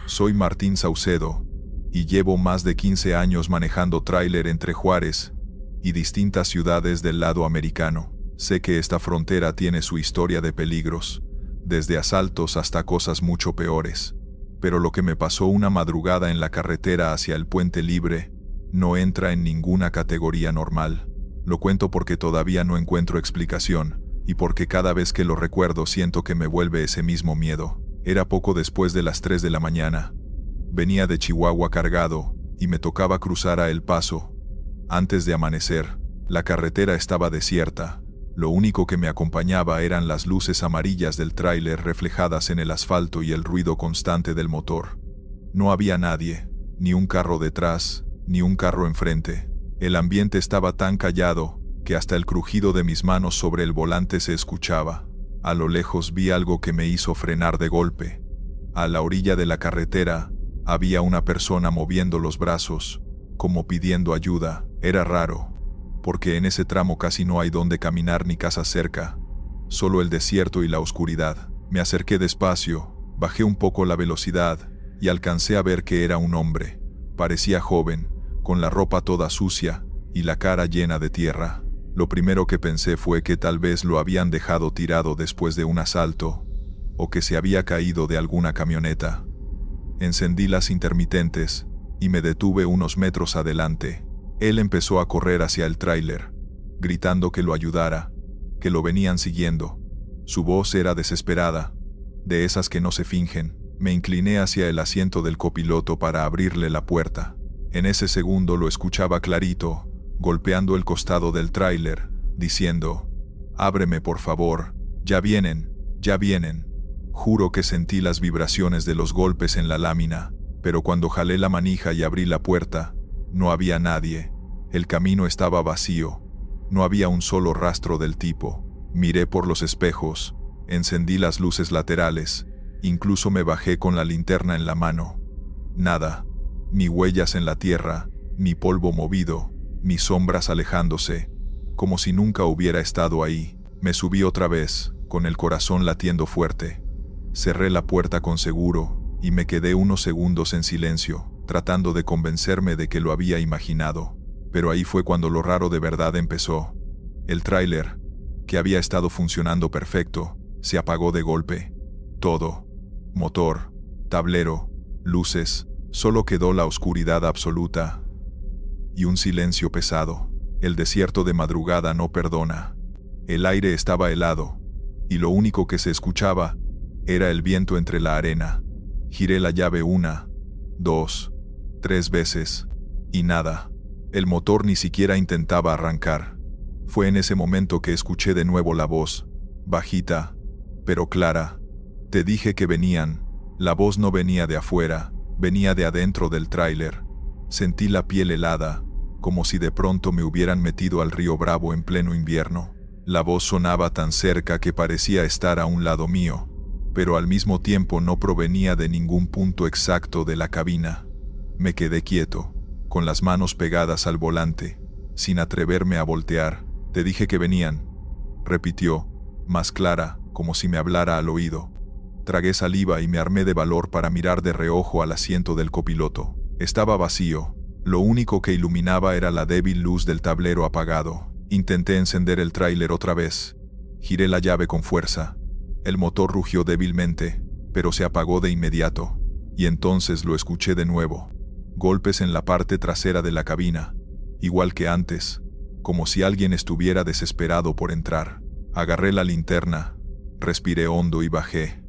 Soy Martín Saucedo, y llevo más de 15 años manejando tráiler entre Juárez y distintas ciudades del lado americano. Sé que esta frontera tiene su historia de peligros, desde asaltos hasta cosas mucho peores. Pero lo que me pasó una madrugada en la carretera hacia el Puente Libre no entra en ninguna categoría normal. Lo cuento porque todavía no encuentro explicación, y porque cada vez que lo recuerdo siento que me vuelve ese mismo miedo. Era poco después de las 3 de la mañana. Venía de Chihuahua cargado, y me tocaba cruzar a El Paso. Antes de amanecer, la carretera estaba desierta. Lo único que me acompañaba eran las luces amarillas del tráiler reflejadas en el asfalto y el ruido constante del motor. No había nadie, ni un carro detrás, ni un carro enfrente. El ambiente estaba tan callado que hasta el crujido de mis manos sobre el volante se escuchaba. A lo lejos vi algo que me hizo frenar de golpe. A la orilla de la carretera había una persona moviendo los brazos, como pidiendo ayuda. Era raro, porque en ese tramo casi no hay donde caminar ni casa cerca, solo el desierto y la oscuridad. Me acerqué despacio, bajé un poco la velocidad y alcancé a ver que era un hombre. Parecía joven, con la ropa toda sucia y la cara llena de tierra. Lo primero que pensé fue que tal vez lo habían dejado tirado después de un asalto, o que se había caído de alguna camioneta. Encendí las intermitentes y me detuve unos metros adelante. Él empezó a correr hacia el tráiler, gritando que lo ayudara, que lo venían siguiendo. Su voz era desesperada, de esas que no se fingen. Me incliné hacia el asiento del copiloto para abrirle la puerta. En ese segundo lo escuchaba clarito, golpeando el costado del tráiler, diciendo: «Ábreme por favor, ya vienen, ya vienen». Juro que sentí las vibraciones de los golpes en la lámina, pero cuando jalé la manija y abrí la puerta, no había nadie. El camino estaba vacío. No había un solo rastro del tipo. Miré por los espejos, encendí las luces laterales, incluso me bajé con la linterna en la mano. Nada. Ni huellas en la tierra, ni polvo movido, ni sombras alejándose, como si nunca hubiera estado ahí. Me subí otra vez, con el corazón latiendo fuerte. Cerré la puerta con seguro y me quedé unos segundos en silencio, tratando de convencerme de que lo había imaginado. Pero ahí fue cuando lo raro de verdad empezó. El tráiler, que había estado funcionando perfecto, se apagó de golpe. Todo. Motor, tablero, luces, solo quedó la oscuridad absoluta y un silencio pesado. El desierto de madrugada no perdona. El aire estaba helado, y lo único que se escuchaba era el viento entre la arena. Giré la llave 1, 2, 3 veces, y nada. El motor ni siquiera intentaba arrancar. Fue en ese momento que escuché de nuevo la voz, bajita, pero clara. «Te dije que venían». La voz no venía de afuera, venía de adentro del tráiler. Sentí la piel helada, como si de pronto me hubieran metido al río Bravo en pleno invierno. La voz sonaba tan cerca que parecía estar a un lado mío, pero al mismo tiempo no provenía de ningún punto exacto de la cabina. Me quedé quieto, con las manos pegadas al volante, sin atreverme a voltear. «Te dije que venían», repitió, más clara, como si me hablara al oído. Tragué saliva y me armé de valor para mirar de reojo al asiento del copiloto. Estaba vacío. Lo único que iluminaba era la débil luz del tablero apagado. Intenté encender el tráiler otra vez. Giré la llave con fuerza. El motor rugió débilmente, pero se apagó de inmediato. Y entonces lo escuché de nuevo. Golpes en la parte trasera de la cabina, igual que antes, como si alguien estuviera desesperado por entrar. Agarré la linterna, respiré hondo y bajé.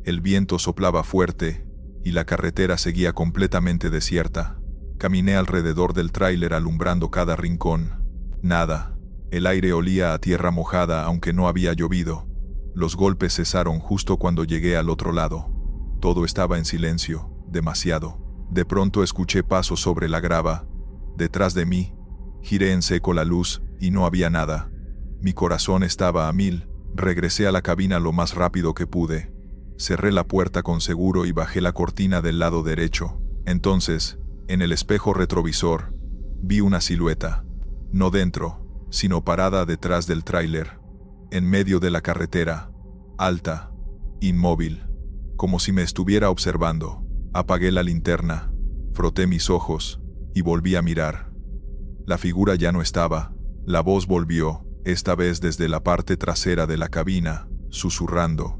El viento soplaba fuerte, y la carretera seguía completamente desierta. Caminé alrededor del tráiler alumbrando cada rincón. Nada. El aire olía a tierra mojada aunque no había llovido. Los golpes cesaron justo cuando llegué al otro lado. Todo estaba en silencio, demasiado. De pronto escuché pasos sobre la grava. Detrás de mí, giré en seco la luz, y no había nada. Mi corazón estaba a 1000. Regresé a la cabina lo más rápido que pude. Cerré la puerta con seguro y bajé la cortina del lado derecho. Entonces, en el espejo retrovisor, vi una silueta. No dentro, sino parada detrás del tráiler, en medio de la carretera, alta, inmóvil, como si me estuviera observando. Apagué la linterna, froté mis ojos y volví a mirar. La figura ya no estaba. La voz volvió, esta vez desde la parte trasera de la cabina, susurrando: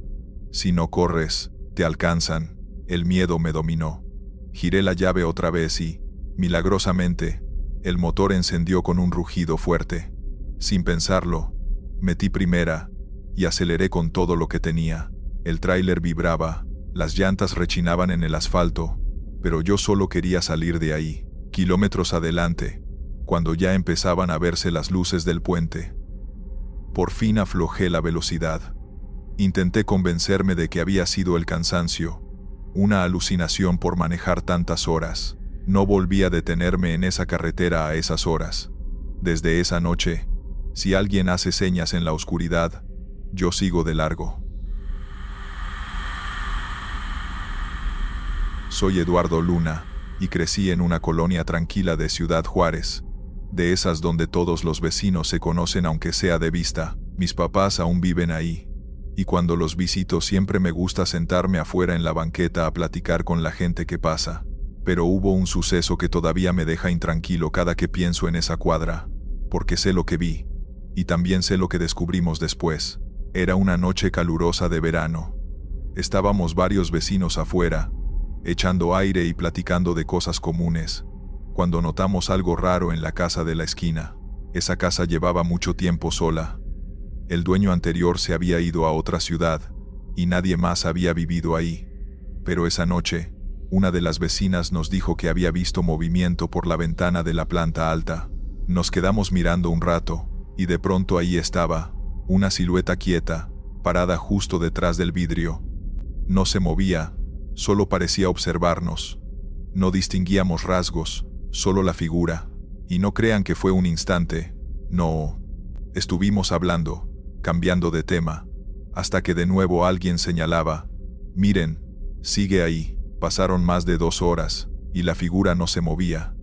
«Si no corres, te alcanzan». El miedo me dominó. Giré la llave otra vez y, milagrosamente, el motor encendió con un rugido fuerte. Sin pensarlo, metí primera y aceleré con todo lo que tenía. El tráiler vibraba, las llantas rechinaban en el asfalto, pero yo solo quería salir de ahí. Kilómetros adelante, cuando ya empezaban a verse las luces del puente, por fin aflojé la velocidad. Intenté convencerme de que había sido el cansancio, una alucinación por manejar tantas horas. No volví a detenerme en esa carretera a esas horas. Desde esa noche, si alguien hace señas en la oscuridad, yo sigo de largo. Soy Eduardo Luna, y crecí en una colonia tranquila de Ciudad Juárez, de esas donde todos los vecinos se conocen aunque sea de vista. Mis papás aún viven ahí, y cuando los visito siempre me gusta sentarme afuera en la banqueta a platicar con la gente que pasa. Pero hubo un suceso que todavía me deja intranquilo cada que pienso en esa cuadra, porque sé lo que vi, y también sé lo que descubrimos después. Era una noche calurosa de verano. Estábamos varios vecinos afuera, echando aire y platicando de cosas comunes, cuando notamos algo raro en la casa de la esquina. Esa casa llevaba mucho tiempo sola. El dueño anterior se había ido a otra ciudad, y nadie más había vivido ahí. Pero esa noche, una de las vecinas nos dijo que había visto movimiento por la ventana de la planta alta. Nos quedamos mirando un rato, y de pronto ahí estaba, una silueta quieta, parada justo detrás del vidrio. No se movía, solo parecía observarnos. No distinguíamos rasgos, solo la figura. Y no crean que fue un instante, no. Estuvimos hablando, cambiando de tema, hasta que de nuevo alguien señalaba: «Miren, sigue ahí». Pasaron más de 2 horas, y la figura no se movía.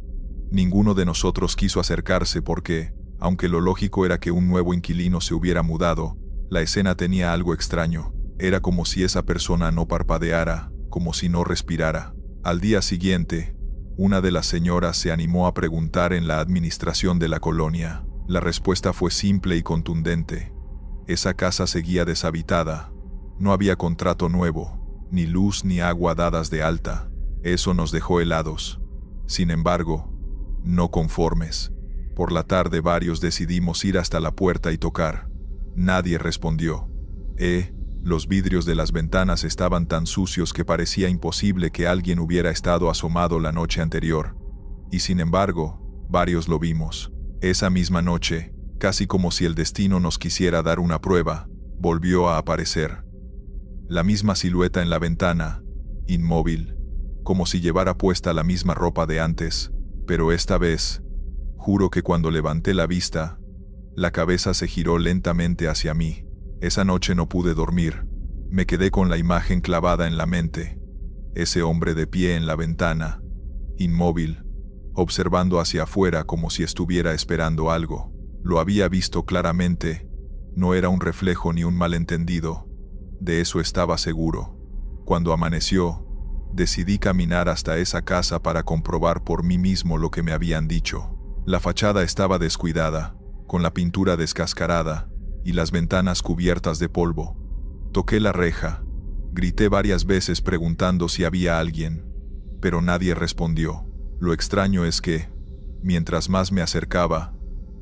Ninguno de nosotros quiso acercarse porque, aunque lo lógico era que un nuevo inquilino se hubiera mudado, la escena tenía algo extraño. Era como si esa persona no parpadeara, como si no respirara. Al día siguiente, una de las señoras se animó a preguntar en la administración de la colonia. La respuesta fue simple y contundente. Esa casa seguía deshabitada. No había contrato nuevo, ni luz ni agua dadas de alta. Eso nos dejó helados. Sin embargo, no conformes, por la tarde varios decidimos ir hasta la puerta y tocar. Nadie respondió. Los vidrios de las ventanas estaban tan sucios que parecía imposible que alguien hubiera estado asomado la noche anterior. Y sin embargo, varios lo vimos. Esa misma noche, casi como si el destino nos quisiera dar una prueba, volvió a aparecer. La misma silueta en la ventana, inmóvil, como si llevara puesta la misma ropa de antes, pero esta vez, juro que cuando levanté la vista, la cabeza se giró lentamente hacia mí. Esa noche no pude dormir, me quedé con la imagen clavada en la mente. Ese hombre de pie en la ventana, inmóvil, observando hacia afuera como si estuviera esperando algo. Lo había visto claramente, no era un reflejo ni un malentendido. De eso estaba seguro. Cuando amaneció, decidí caminar hasta esa casa para comprobar por mí mismo lo que me habían dicho. La fachada estaba descuidada, con la pintura descascarada y las ventanas cubiertas de polvo. Toqué la reja, grité varias veces preguntando si había alguien, pero nadie respondió. Lo extraño es que, mientras más me acercaba,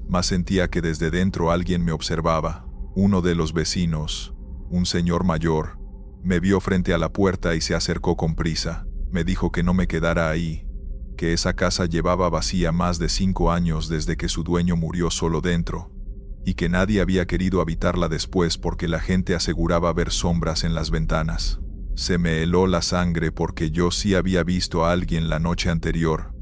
más sentía que desde dentro alguien me observaba. Uno de los vecinos, un señor mayor, me vio frente a la puerta y se acercó con prisa. Me dijo que no me quedara ahí, que esa casa llevaba vacía más de 5 años desde que su dueño murió solo dentro, y que nadie había querido habitarla después porque la gente aseguraba ver sombras en las ventanas. Se me heló la sangre porque yo sí había visto a alguien la noche anterior,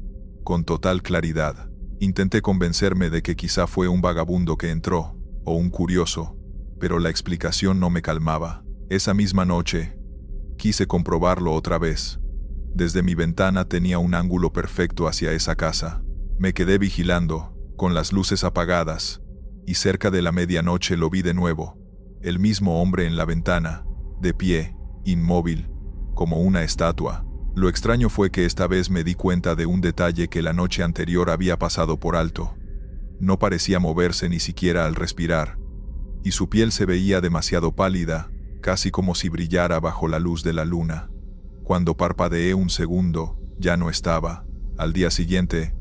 con total claridad. Intenté convencerme de que quizá fue un vagabundo que entró, o un curioso, pero la explicación no me calmaba. Esa misma noche, quise comprobarlo otra vez. Desde mi ventana tenía un ángulo perfecto hacia esa casa. Me quedé vigilando, con las luces apagadas, y cerca de la medianoche lo vi de nuevo. El mismo hombre en la ventana, de pie, inmóvil, como una estatua. Lo extraño fue que esta vez me di cuenta de un detalle que la noche anterior había pasado por alto. No parecía moverse ni siquiera al respirar, y su piel se veía demasiado pálida, casi como si brillara bajo la luz de la luna. Cuando parpadeé un segundo, ya no estaba. Al día siguiente,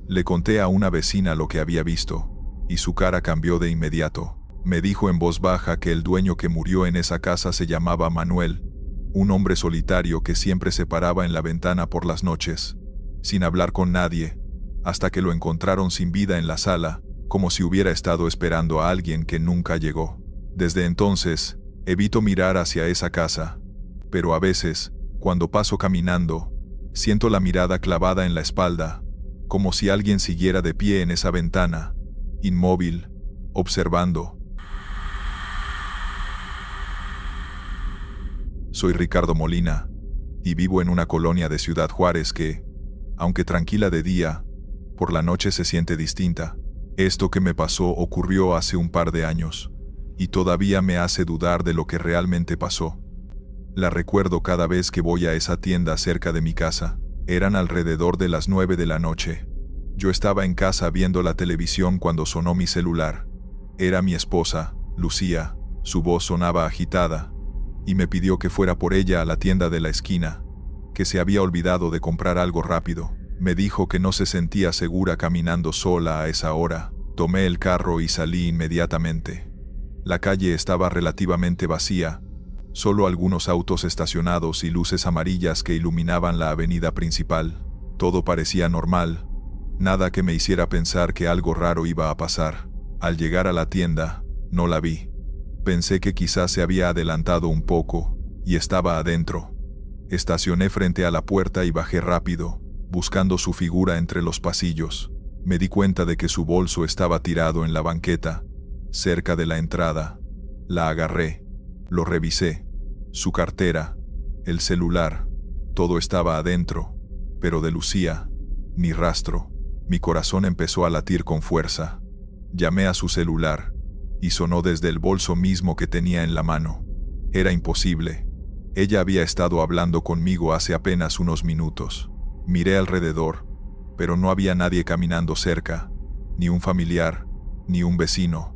le conté a una vecina lo que había visto, y su cara cambió de inmediato. Me dijo en voz baja que el dueño que murió en esa casa se llamaba Manuel, un hombre solitario que siempre se paraba en la ventana por las noches, sin hablar con nadie, hasta que lo encontraron sin vida en la sala, como si hubiera estado esperando a alguien que nunca llegó. Desde entonces, evito mirar hacia esa casa, pero a veces, cuando paso caminando, siento la mirada clavada en la espalda, como si alguien siguiera de pie en esa ventana, inmóvil, observando. Soy Ricardo Molina, y vivo en una colonia de Ciudad Juárez que, aunque tranquila de día, por la noche se siente distinta. Esto que me pasó ocurrió hace un par de años, y todavía me hace dudar de lo que realmente pasó. La recuerdo cada vez que voy a esa tienda cerca de mi casa. Eran alrededor de las 9 de la noche. Yo estaba en casa viendo la televisión cuando sonó mi celular. Era mi esposa, Lucía. Su voz sonaba agitada, y me pidió que fuera por ella a la tienda de la esquina, que se había olvidado de comprar algo rápido. Me dijo que no se sentía segura caminando sola a esa hora. Tomé el carro y salí inmediatamente. La calle estaba relativamente vacía, solo algunos autos estacionados y luces amarillas que iluminaban la avenida principal. Todo parecía normal, nada que me hiciera pensar que algo raro iba a pasar. Al llegar a la tienda, no la vi. Pensé que quizás se había adelantado un poco, y estaba adentro. Estacioné frente a la puerta y bajé rápido, buscando su figura entre los pasillos. Me di cuenta de que su bolso estaba tirado en la banqueta, cerca de la entrada. La agarré, lo revisé. Su cartera, el celular, todo estaba adentro, pero de Lucía, ni rastro. Mi corazón empezó a latir con fuerza. Llamé a su celular, y sonó desde el bolso mismo que tenía en la mano. Era imposible. Ella había estado hablando conmigo hace apenas unos minutos. Miré alrededor, pero no había nadie caminando cerca, ni un familiar, ni un vecino,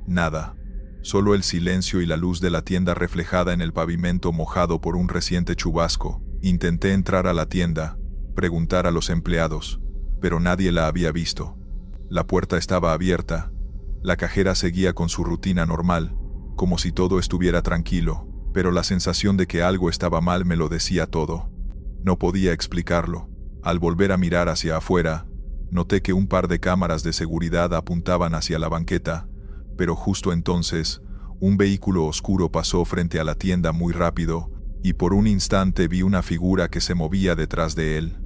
nada. Solo el silencio y la luz de la tienda reflejada en el pavimento mojado por un reciente chubasco. Intenté entrar a la tienda, preguntar a los empleados, pero nadie la había visto. La puerta estaba abierta. La cajera seguía con su rutina normal, como si todo estuviera tranquilo, pero la sensación de que algo estaba mal me lo decía todo. No podía explicarlo. Al volver a mirar hacia afuera, noté que un par de cámaras de seguridad apuntaban hacia la banqueta, pero justo entonces, un vehículo oscuro pasó frente a la tienda muy rápido, y por un instante vi una figura que se movía detrás de él.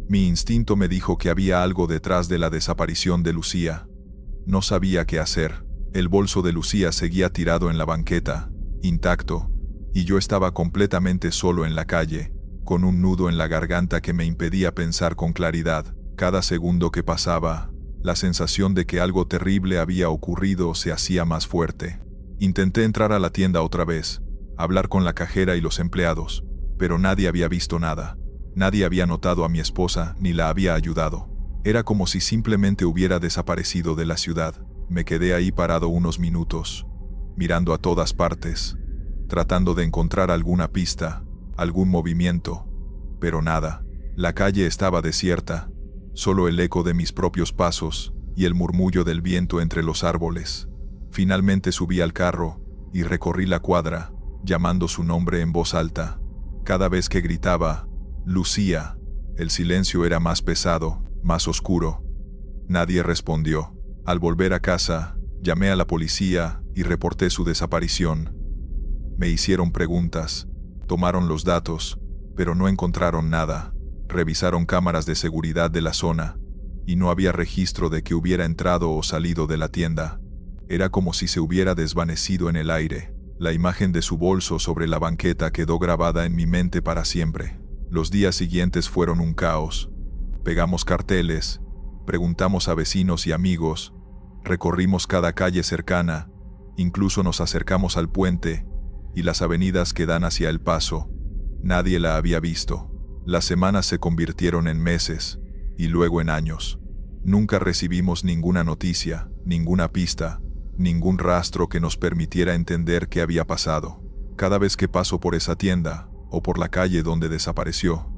Mi instinto me dijo que había algo detrás de la desaparición de Lucía. No sabía qué hacer. El bolso de Lucía seguía tirado en la banqueta, intacto, y yo estaba completamente solo en la calle, con un nudo en la garganta que me impedía pensar con claridad. Cada segundo que pasaba, la sensación de que algo terrible había ocurrido se hacía más fuerte. Intenté entrar a la tienda otra vez, hablar con la cajera y los empleados, pero nadie había visto nada. Nadie había notado a mi esposa ni la había ayudado. Era como si simplemente hubiera desaparecido de la ciudad. Me quedé ahí parado unos minutos, mirando a todas partes, tratando de encontrar alguna pista, algún movimiento, pero nada. La calle estaba desierta, solo el eco de mis propios pasos y el murmullo del viento entre los árboles. Finalmente subí al carro y recorrí la cuadra, llamando su nombre en voz alta. Cada vez que gritaba, Lucía, el silencio era más pesado, más oscuro. Nadie respondió. Al volver a casa, llamé a la policía y reporté su desaparición. Me hicieron preguntas, tomaron los datos, pero no encontraron nada. Revisaron cámaras de seguridad de la zona, y no había registro de que hubiera entrado o salido de la tienda. Era como si se hubiera desvanecido en el aire. La imagen de su bolso sobre la banqueta quedó grabada en mi mente para siempre. Los días siguientes fueron un caos. Pegamos carteles, preguntamos a vecinos y amigos, recorrimos cada calle cercana, incluso nos acercamos al puente y las avenidas que dan hacia El Paso. Nadie la había visto. Las semanas se convirtieron en meses, y luego en años. Nunca recibimos ninguna noticia, ninguna pista, ningún rastro que nos permitiera entender qué había pasado. Cada vez que paso por esa tienda, o por la calle donde desapareció,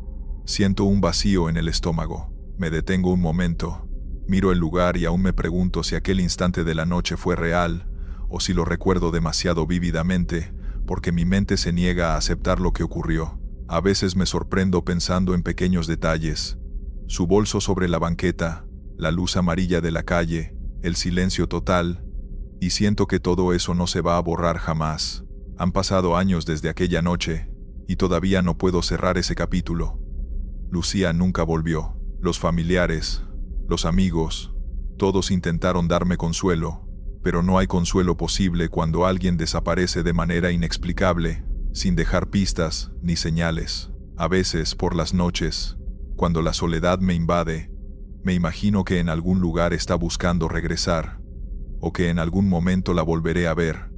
siento un vacío en el estómago. Me detengo un momento, miro el lugar y aún me pregunto si aquel instante de la noche fue real, o si lo recuerdo demasiado vívidamente, porque mi mente se niega a aceptar lo que ocurrió. A veces me sorprendo pensando en pequeños detalles: su bolso sobre la banqueta, la luz amarilla de la calle, el silencio total, y siento que todo eso no se va a borrar jamás. Han pasado años desde aquella noche, y todavía no puedo cerrar ese capítulo. Lucía nunca volvió. Los familiares, los amigos, todos intentaron darme consuelo, pero no hay consuelo posible cuando alguien desaparece de manera inexplicable, sin dejar pistas ni señales. A veces, por las noches, cuando la soledad me invade, me imagino que en algún lugar está buscando regresar, o que en algún momento la volveré a ver,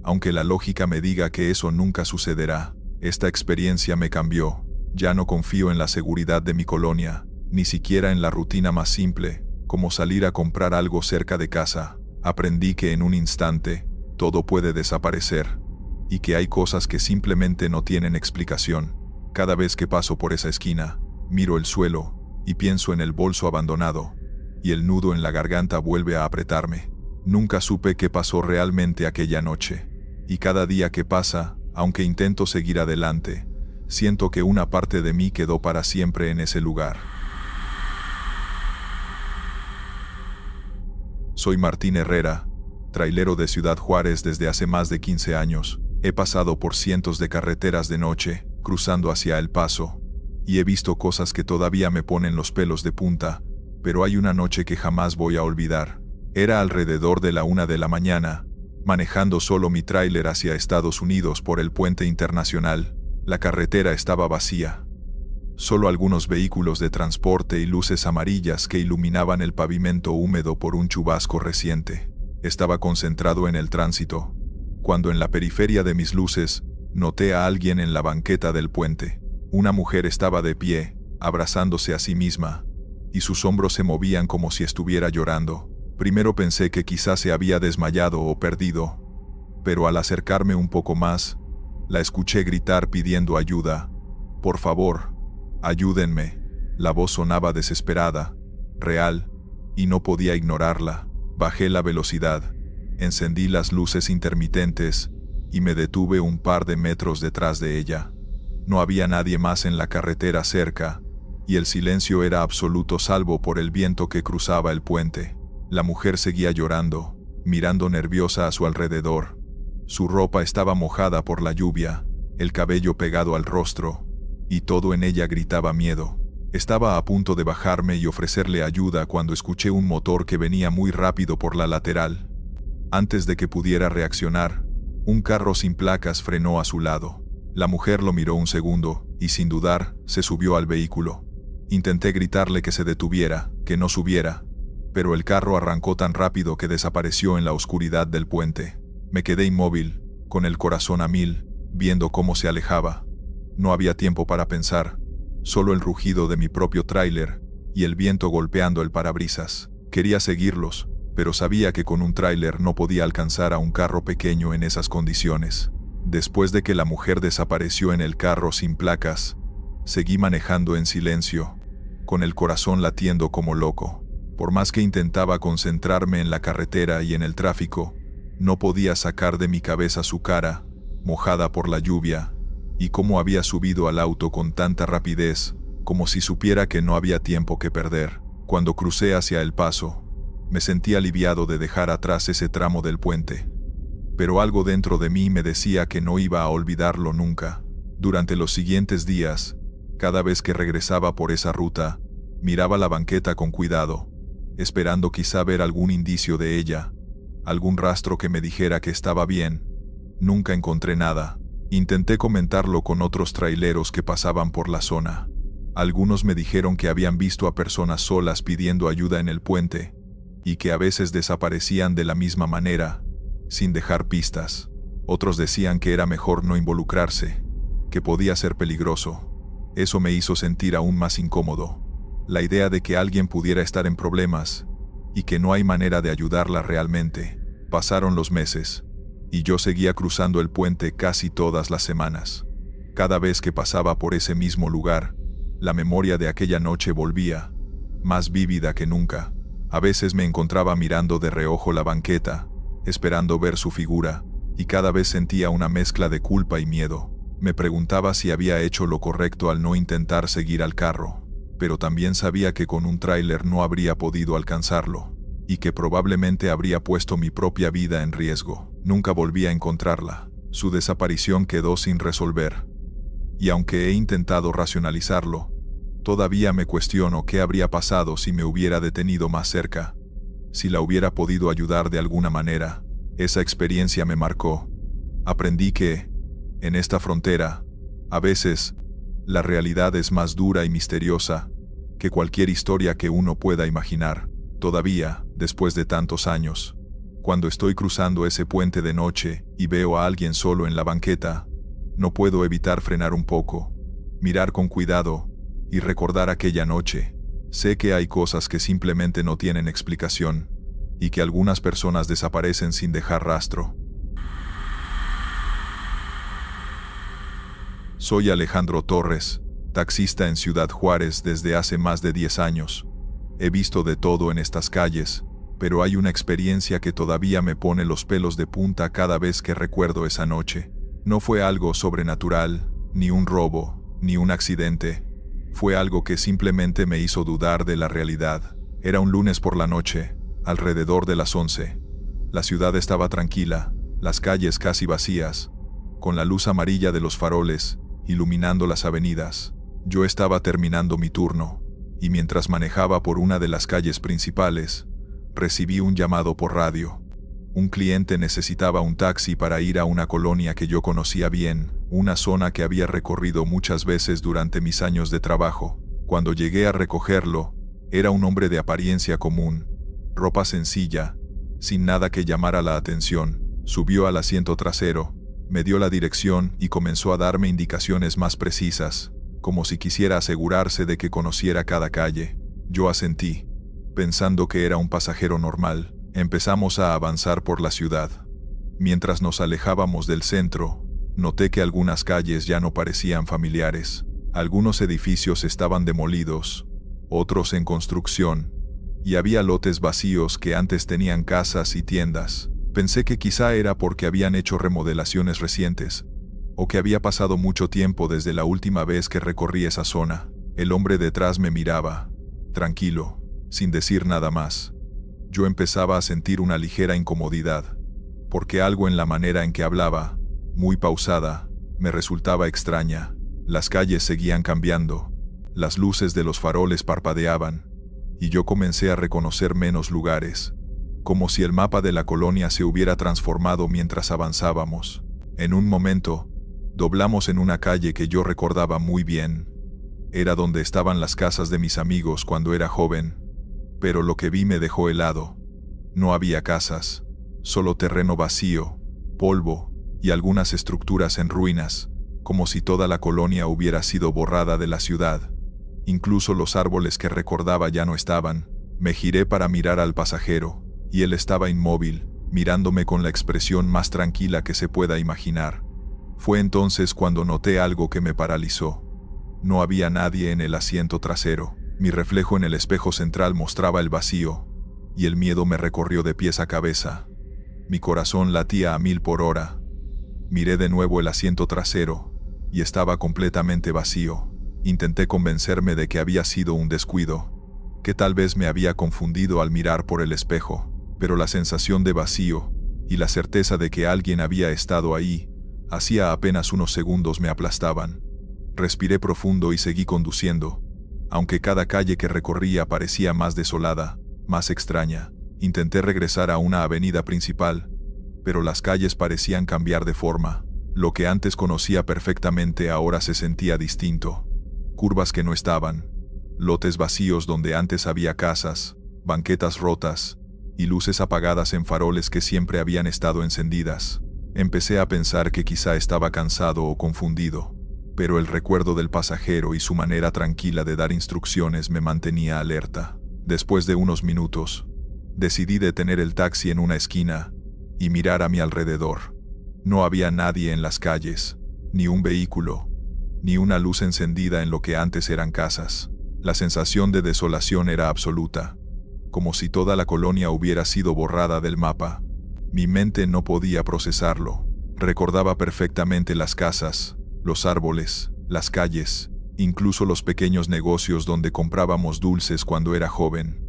aunque la lógica me diga que eso nunca sucederá. Esta experiencia me cambió. Ya no confío en la seguridad de mi colonia, ni siquiera en la rutina más simple, como salir a comprar algo cerca de casa. Aprendí que en un instante, todo puede desaparecer, y que hay cosas que simplemente no tienen explicación. Cada vez que paso por esa esquina, miro el suelo, y pienso en el bolso abandonado, y el nudo en la garganta vuelve a apretarme. Nunca supe qué pasó realmente aquella noche, y cada día que pasa, aunque intento seguir adelante, siento que una parte de mí quedó para siempre en ese lugar. Soy Martín Herrera, trailero de Ciudad Juárez desde hace más de 15 años. He pasado por cientos de carreteras de noche, cruzando hacia El Paso, y he visto cosas que todavía me ponen los pelos de punta, pero hay una noche que jamás voy a olvidar. Era alrededor de la 1 de la mañana, manejando solo mi tráiler hacia Estados Unidos por el puente internacional. La carretera estaba vacía. Solo algunos vehículos de transporte y luces amarillas que iluminaban el pavimento húmedo por un chubasco reciente. Estaba concentrado en el tránsito, cuando en la periferia de mis luces, noté a alguien en la banqueta del puente. Una mujer estaba de pie, abrazándose a sí misma, y sus hombros se movían como si estuviera llorando. Primero pensé que quizás se había desmayado o perdido, pero al acercarme un poco más, la escuché gritar pidiendo ayuda. «Por favor, ayúdenme». La voz sonaba desesperada, real, y no podía ignorarla. Bajé la velocidad, encendí las luces intermitentes, y me detuve un par de metros detrás de ella. No había nadie más en la carretera cerca, y el silencio era absoluto salvo por el viento que cruzaba el puente. La mujer seguía llorando, mirando nerviosa a su alrededor. Su ropa estaba mojada por la lluvia, el cabello pegado al rostro, y todo en ella gritaba miedo. Estaba a punto de bajarme y ofrecerle ayuda cuando escuché un motor que venía muy rápido por la lateral. Antes de que pudiera reaccionar, un carro sin placas frenó a su lado. La mujer lo miró un segundo, y sin dudar, se subió al vehículo. Intenté gritarle que se detuviera, que no subiera, pero el carro arrancó tan rápido que desapareció en la oscuridad del puente. Me quedé inmóvil, con el corazón a mil, viendo cómo se alejaba. No había tiempo para pensar, solo el rugido de mi propio tráiler y el viento golpeando el parabrisas. Quería seguirlos, pero sabía que con un tráiler no podía alcanzar a un carro pequeño en esas condiciones. Después de que la mujer desapareció en el carro sin placas, seguí manejando en silencio, con el corazón latiendo como loco. Por más que intentaba concentrarme en la carretera y en el tráfico, no podía sacar de mi cabeza su cara, mojada por la lluvia, y cómo había subido al auto con tanta rapidez, como si supiera que no había tiempo que perder. Cuando crucé hacia El Paso, me sentí aliviado de dejar atrás ese tramo del puente. Pero algo dentro de mí me decía que no iba a olvidarlo nunca. Durante los siguientes días, cada vez que regresaba por esa ruta, miraba la banqueta con cuidado, esperando quizá ver algún indicio de ella, algún rastro que me dijera que estaba bien. Nunca encontré nada. Intenté comentarlo con otros traileros que pasaban por la zona. Algunos me dijeron que habían visto a personas solas pidiendo ayuda en el puente, y que a veces desaparecían de la misma manera, sin dejar pistas. Otros decían que era mejor no involucrarse, que podía ser peligroso. Eso me hizo sentir aún más incómodo. La idea de que alguien pudiera estar en problemas y que no hay manera de ayudarla realmente. Pasaron los meses y yo seguía cruzando el puente casi todas las semanas. Cada vez que pasaba por ese mismo lugar, la memoria de aquella noche volvía, más vívida que nunca. A veces me encontraba mirando de reojo la banqueta, esperando ver su figura, y cada vez sentía una mezcla de culpa y miedo. Me preguntaba si había hecho lo correcto al no intentar seguir al carro, pero también sabía que con un tráiler no habría podido alcanzarlo, y que probablemente habría puesto mi propia vida en riesgo. Nunca volví a encontrarla. Su desaparición quedó sin resolver. Y aunque he intentado racionalizarlo, todavía me cuestiono qué habría pasado si me hubiera detenido más cerca, si la hubiera podido ayudar de alguna manera. Esa experiencia me marcó. Aprendí que, en esta frontera, a veces, la realidad es más dura y misteriosa que cualquier historia que uno pueda imaginar. Todavía, después de tantos años, cuando estoy cruzando ese puente de noche y veo a alguien solo en la banqueta, no puedo evitar frenar un poco, mirar con cuidado y recordar aquella noche. Sé que hay cosas que simplemente no tienen explicación y que algunas personas desaparecen sin dejar rastro. Soy Alejandro Torres, taxista en Ciudad Juárez desde hace más de 10 años. He visto de todo en estas calles, pero hay una experiencia que todavía me pone los pelos de punta cada vez que recuerdo esa noche. No fue algo sobrenatural, ni un robo, ni un accidente. Fue algo que simplemente me hizo dudar de la realidad. Era un lunes por la noche, alrededor de las 11. La ciudad estaba tranquila, las calles casi vacías, con la luz amarilla de los faroles iluminando las avenidas. Yo estaba terminando mi turno, y mientras manejaba por una de las calles principales, recibí un llamado por radio. Un cliente necesitaba un taxi para ir a una colonia que yo conocía bien, una zona que había recorrido muchas veces durante mis años de trabajo. Cuando llegué a recogerlo, era un hombre de apariencia común, ropa sencilla, sin nada que llamara la atención. Subió al asiento trasero, me dio la dirección y comenzó a darme indicaciones más precisas, como si quisiera asegurarse de que conociera cada calle. Yo asentí, pensando que era un pasajero normal. Empezamos a avanzar por la ciudad. Mientras nos alejábamos del centro, noté que algunas calles ya no parecían familiares. Algunos edificios estaban demolidos, otros en construcción, y había lotes vacíos que antes tenían casas y tiendas. Pensé que quizá era porque habían hecho remodelaciones recientes, o que había pasado mucho tiempo desde la última vez que recorrí esa zona. El hombre detrás me miraba, tranquilo, sin decir nada más. Yo empezaba a sentir una ligera incomodidad, porque algo en la manera en que hablaba, muy pausada, me resultaba extraña. Las calles seguían cambiando, las luces de los faroles parpadeaban, y yo comencé a reconocer menos lugares, como si el mapa de la colonia se hubiera transformado mientras avanzábamos. En un momento, doblamos en una calle que yo recordaba muy bien. Era donde estaban las casas de mis amigos cuando era joven, pero lo que vi me dejó helado. No había casas, solo terreno vacío, polvo y algunas estructuras en ruinas, como si toda la colonia hubiera sido borrada de la ciudad. Incluso los árboles que recordaba ya no estaban. Me giré para mirar al pasajero, y él estaba inmóvil, mirándome con la expresión más tranquila que se pueda imaginar. Fue entonces cuando noté algo que me paralizó. No había nadie en el asiento trasero. Mi reflejo en el espejo central mostraba el vacío, y el miedo me recorrió de pies a cabeza. Mi corazón latía a 1000 por hora. Miré de nuevo el asiento trasero, y estaba completamente vacío. Intenté convencerme de que había sido un descuido, que tal vez me había confundido al mirar por el espejo, pero la sensación de vacío y la certeza de que alguien había estado ahí, hacía apenas unos segundos me aplastaban. Respiré profundo y seguí conduciendo, aunque cada calle que recorría parecía más desolada, más extraña. Intenté regresar a una avenida principal, pero las calles parecían cambiar de forma. Lo que antes conocía perfectamente ahora se sentía distinto. Curvas que no estaban, lotes vacíos donde antes había casas, banquetas rotas y luces apagadas en faroles que siempre habían estado encendidas. Empecé a pensar que quizá estaba cansado o confundido, pero el recuerdo del pasajero y su manera tranquila de dar instrucciones me mantenía alerta. Después de unos minutos, decidí detener el taxi en una esquina y mirar a mi alrededor. No había nadie en las calles, ni un vehículo, ni una luz encendida en lo que antes eran casas. La sensación de desolación era absoluta, como si toda la colonia hubiera sido borrada del mapa. Mi mente no podía procesarlo. Recordaba perfectamente las casas, los árboles, las calles, incluso los pequeños negocios donde comprábamos dulces cuando era joven.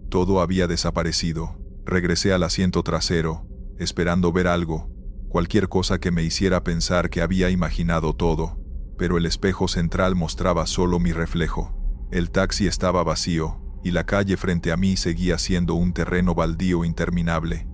Todo había desaparecido. Regresé al asiento trasero, esperando ver algo, cualquier cosa que me hiciera pensar que había imaginado todo, pero el espejo central mostraba solo mi reflejo. El taxi estaba vacío, y la calle frente a mí seguía siendo un terreno baldío interminable.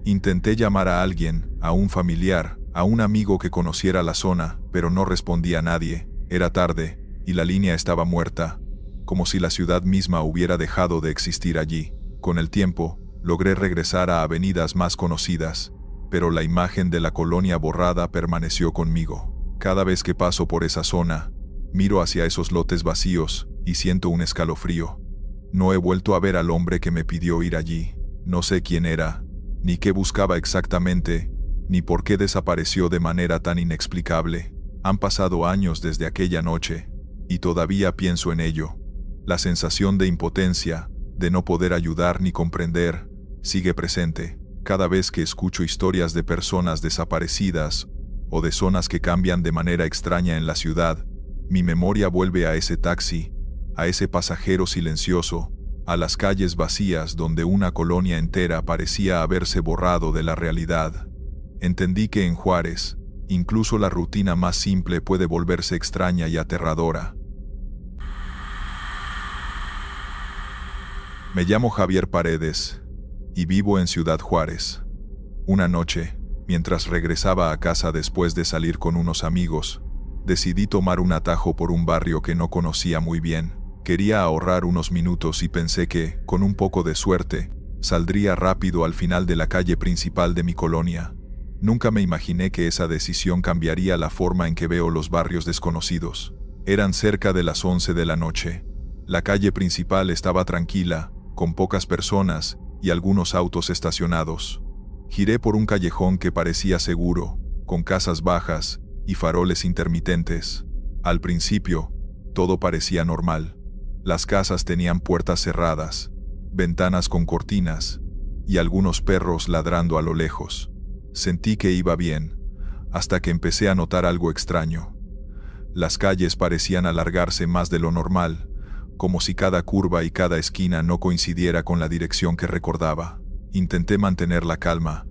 Intenté llamar a alguien, a un familiar, a un amigo que conociera la zona, pero no respondía nadie. Era tarde, y la línea estaba muerta, como si la ciudad misma hubiera dejado de existir allí. Con el tiempo, logré regresar a avenidas más conocidas, pero la imagen de la colonia borrada permaneció conmigo. Cada vez que paso por esa zona, miro hacia esos lotes vacíos y siento un escalofrío. No he vuelto a ver al hombre que me pidió ir allí. No sé quién era, ni qué buscaba exactamente, ni por qué desapareció de manera tan inexplicable. Han pasado años desde aquella noche, y todavía pienso en ello. La sensación de impotencia, de no poder ayudar ni comprender, sigue presente. Cada vez que escucho historias de personas desaparecidas o de zonas que cambian de manera extraña en la ciudad, mi memoria vuelve a ese taxi, a ese pasajero silencioso, a las calles vacías donde una colonia entera parecía haberse borrado de la realidad. Entendí que en Juárez, incluso la rutina más simple puede volverse extraña y aterradora. Me llamo Javier Paredes y vivo en Ciudad Juárez. Una noche, mientras regresaba a casa después de salir con unos amigos, decidí tomar un atajo por un barrio que no conocía muy bien. Quería ahorrar unos minutos y pensé que, con un poco de suerte, saldría rápido al final de la calle principal de mi colonia. Nunca me imaginé que esa decisión cambiaría la forma en que veo los barrios desconocidos. Eran cerca de las 11 de la noche. La calle principal estaba tranquila, con pocas personas y algunos autos estacionados. Giré por un callejón que parecía seguro, con casas bajas y faroles intermitentes. Al principio, todo parecía normal. Las casas tenían puertas cerradas, ventanas con cortinas y algunos perros ladrando a lo lejos. Sentí que iba bien, hasta que empecé a notar algo extraño. Las calles parecían alargarse más de lo normal, como si cada curva y cada esquina no coincidiera con la dirección que recordaba. Intenté mantener la calma,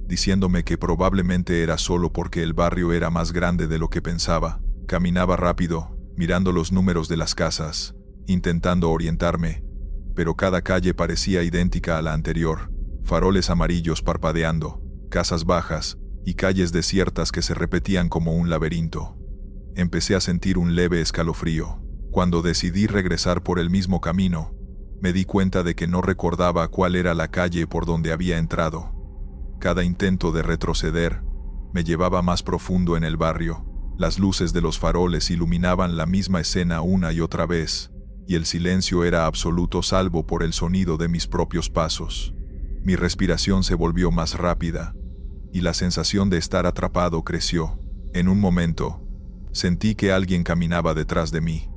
diciéndome que probablemente era solo porque el barrio era más grande de lo que pensaba. Caminaba rápido, mirando los números de las casas, intentando orientarme, pero cada calle parecía idéntica a la anterior. Faroles amarillos parpadeando, casas bajas y calles desiertas que se repetían como un laberinto. Empecé a sentir un leve escalofrío. Cuando decidí regresar por el mismo camino, me di cuenta de que no recordaba cuál era la calle por donde había entrado. Cada intento de retroceder me llevaba más profundo en el barrio. Las luces de los faroles iluminaban la misma escena una y otra vez, y el silencio era absoluto salvo por el sonido de mis propios pasos. Mi respiración se volvió más rápida, y la sensación de estar atrapado creció. En un momento, sentí que alguien caminaba detrás de mí.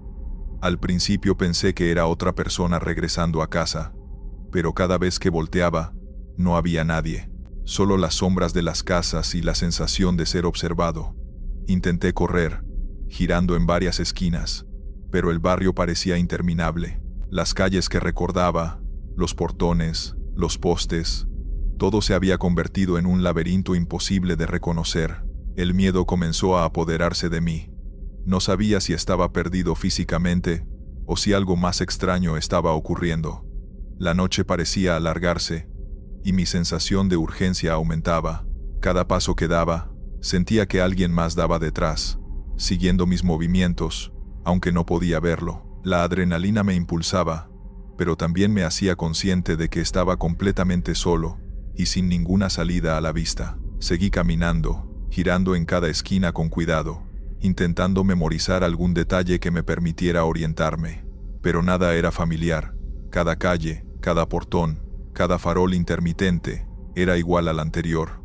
Al principio pensé que era otra persona regresando a casa, pero cada vez que volteaba, no había nadie, solo las sombras de las casas y la sensación de ser observado. Intenté correr, girando en varias esquinas, pero el barrio parecía interminable. Las calles que recordaba, los portones, los postes, todo se había convertido en un laberinto imposible de reconocer. El miedo comenzó a apoderarse de mí. No sabía si estaba perdido físicamente o si algo más extraño estaba ocurriendo. La noche parecía alargarse y mi sensación de urgencia aumentaba. Cada paso que daba, sentía que alguien más daba detrás, siguiendo mis movimientos, aunque no podía verlo. La adrenalina me impulsaba, pero también me hacía consciente de que estaba completamente solo y sin ninguna salida a la vista. Seguí caminando, girando en cada esquina con cuidado, intentando memorizar algún detalle que me permitiera orientarme. Pero nada era familiar. Cada calle, cada portón, cada farol intermitente, era igual al anterior.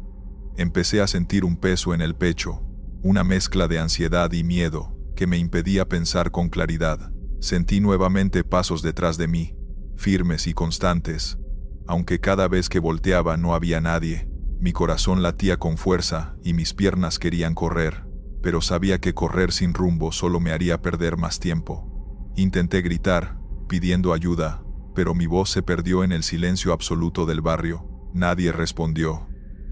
Empecé a sentir un peso en el pecho, una mezcla de ansiedad y miedo, que me impedía pensar con claridad. Sentí nuevamente pasos detrás de mí, firmes y constantes. Aunque cada vez que volteaba no había nadie, mi corazón latía con fuerza y mis piernas querían correr, pero sabía que correr sin rumbo solo me haría perder más tiempo. Intenté gritar, pidiendo ayuda, pero mi voz se perdió en el silencio absoluto del barrio. Nadie respondió.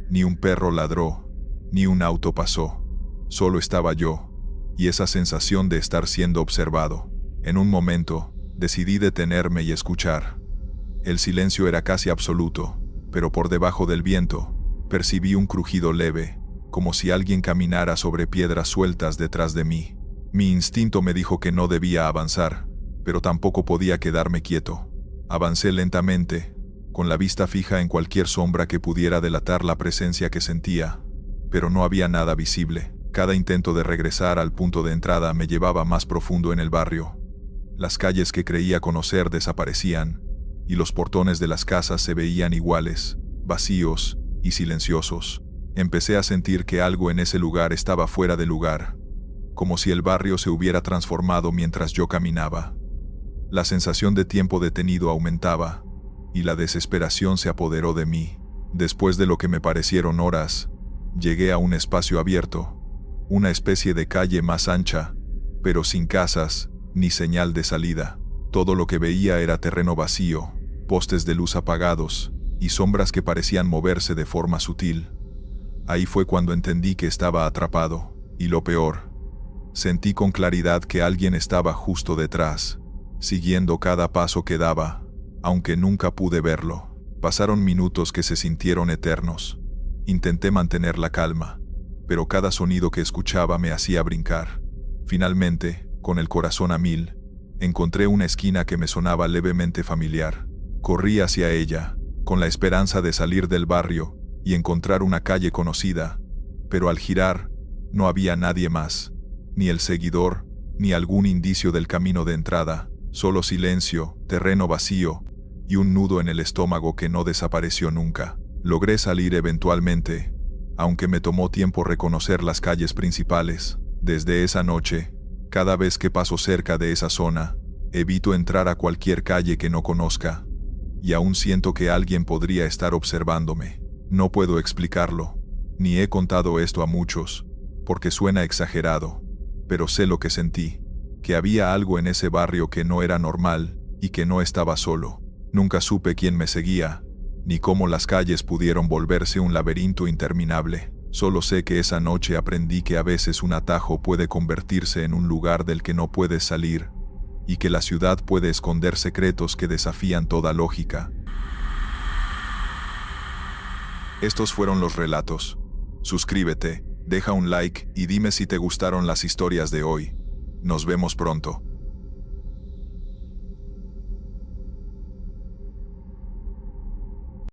Ni un perro ladró, ni un auto pasó. Solo estaba yo, y esa sensación de estar siendo observado. En un momento, decidí detenerme y escuchar. El silencio era casi absoluto, pero por debajo del viento, percibí un crujido leve, como si alguien caminara sobre piedras sueltas detrás de mí. Mi instinto me dijo que no debía avanzar, pero tampoco podía quedarme quieto. Avancé lentamente, con la vista fija en cualquier sombra que pudiera delatar la presencia que sentía, pero no había nada visible. Cada intento de regresar al punto de entrada me llevaba más profundo en el barrio. Las calles que creía conocer desaparecían, y los portones de las casas se veían iguales, vacíos y silenciosos. Empecé a sentir que algo en ese lugar estaba fuera de lugar, como si el barrio se hubiera transformado mientras yo caminaba. La sensación de tiempo detenido aumentaba, y la desesperación se apoderó de mí. Después de lo que me parecieron horas, llegué a un espacio abierto, una especie de calle más ancha, pero sin casas, ni señal de salida. Todo lo que veía era terreno vacío, postes de luz apagados, y sombras que parecían moverse de forma sutil. Ahí fue cuando entendí que estaba atrapado, y lo peor, sentí con claridad que alguien estaba justo detrás, siguiendo cada paso que daba, aunque nunca pude verlo. Pasaron minutos que se sintieron eternos. Intenté mantener la calma, pero cada sonido que escuchaba me hacía brincar. Finalmente, con el corazón a mil, encontré una esquina que me sonaba levemente familiar. Corrí hacia ella, con la esperanza de salir del barrio y encontrar una calle conocida, pero al girar, no había nadie más, ni el seguidor, ni algún indicio del camino de entrada, solo silencio, terreno vacío y un nudo en el estómago que no desapareció nunca. Logré salir eventualmente, aunque me tomó tiempo reconocer las calles principales. Desde esa noche, cada vez que paso cerca de esa zona, evito entrar a cualquier calle que no conozca, y aún siento que alguien podría estar observándome. No puedo explicarlo, ni he contado esto a muchos, porque suena exagerado, pero sé lo que sentí, que había algo en ese barrio que no era normal, y que no estaba solo. Nunca supe quién me seguía, ni cómo las calles pudieron volverse un laberinto interminable. Solo sé que esa noche aprendí que a veces un atajo puede convertirse en un lugar del que no puedes salir, y que la ciudad puede esconder secretos que desafían toda lógica. Estos fueron los relatos. Suscríbete, deja un like y dime si te gustaron las historias de hoy. Nos vemos pronto.